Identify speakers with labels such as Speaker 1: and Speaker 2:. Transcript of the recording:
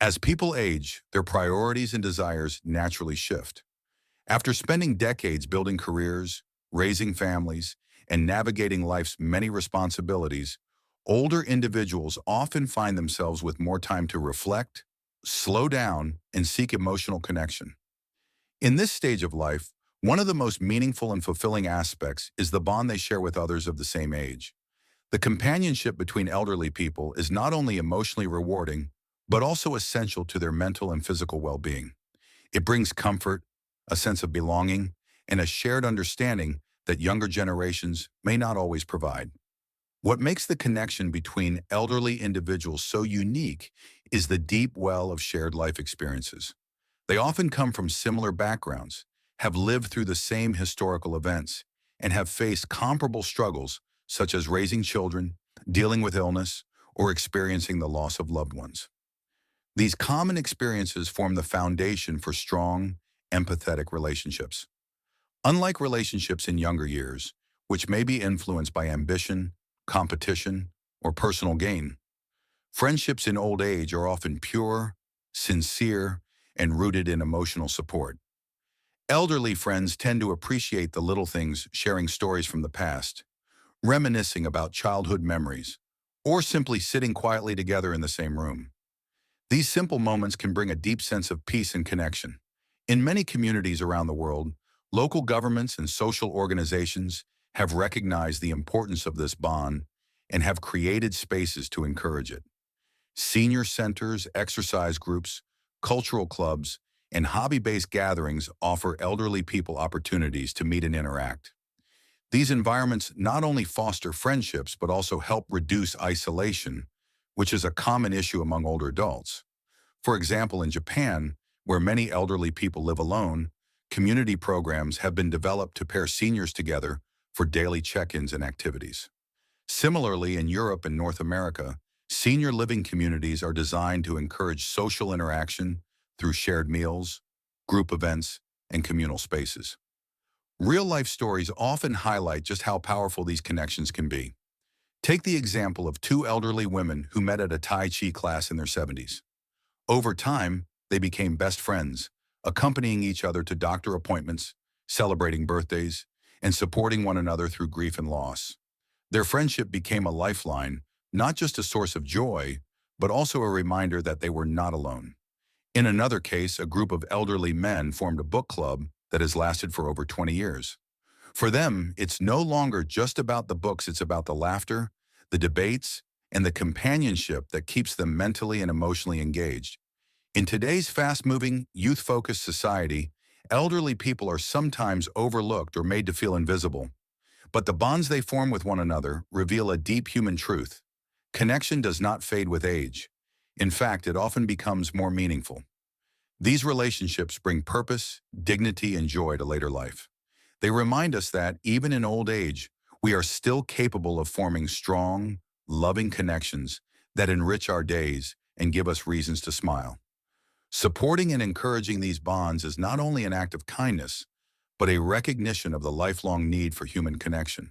Speaker 1: As people age, their priorities and desires naturally shift. After spending decades building careers, raising families, and navigating life's many responsibilities, older individuals often find themselves with more time to reflect, slow down, and seek emotional connection. In this stage of life, one of the most meaningful and fulfilling aspects is the bond they share with others of the same age. The companionship between elderly people is not only emotionally rewarding, but also essential to their mental and physical well-being. It brings comfort, a sense of belonging, and a shared understanding that younger generations may not always provide. What makes the connection between elderly individuals so unique is the deep well of shared life experiences. They often come from similar backgrounds, have lived through the same historical events, and have faced comparable struggles such as raising children, dealing with illness, or experiencing the loss of loved ones. These common experiences form the foundation for strong, empathetic relationships. Unlike relationships in younger years, which may be influenced by ambition, competition, or personal gain, friendships in old age are often pure, sincere, and rooted in emotional support. Elderly friends tend to appreciate the little things, sharing stories from the past, reminiscing about childhood memories, or simply sitting quietly together in the same room. These simple moments can bring a deep sense of peace and connection. In many communities around the world, local governments and social organizations have recognized the importance of this bond and have created spaces to encourage it. Senior centers, exercise groups, cultural clubs, and hobby-based gatherings offer elderly people opportunities to meet and interact. These environments not only foster friendships but also help reduce isolation, which is a common issue among older adults. For example, in Japan, where many elderly people live alone, community programs have been developed to pair seniors together for daily check-ins and activities. Similarly, in Europe and North America, senior living communities are designed to encourage social interaction through shared meals, group events, and communal spaces. Real-life stories often highlight just how powerful these connections can be. Take the example of two elderly women who met at a Tai Chi class in their 70s. Over time, they became best friends, accompanying each other to doctor appointments, celebrating birthdays, and supporting one another through grief and loss. Their friendship became a lifeline, not just a source of joy, but also a reminder that they were not alone. In another case, a group of elderly men formed a book club that has lasted for over 20 years. For them, it's no longer just about the books, it's about the laughter, the debates, and the companionship that keeps them mentally and emotionally engaged. In today's fast-moving, youth-focused society, elderly people are sometimes overlooked or made to feel invisible. But the bonds they form with one another reveal a deep human truth. Connection does not fade with age. In fact, it often becomes more meaningful. These relationships bring purpose, dignity, and joy to later life. They remind us that, even in old age, we are still capable of forming strong, loving connections that enrich our days and give us reasons to smile. Supporting and encouraging these bonds is not only an act of kindness, but a recognition of the lifelong need for human connection.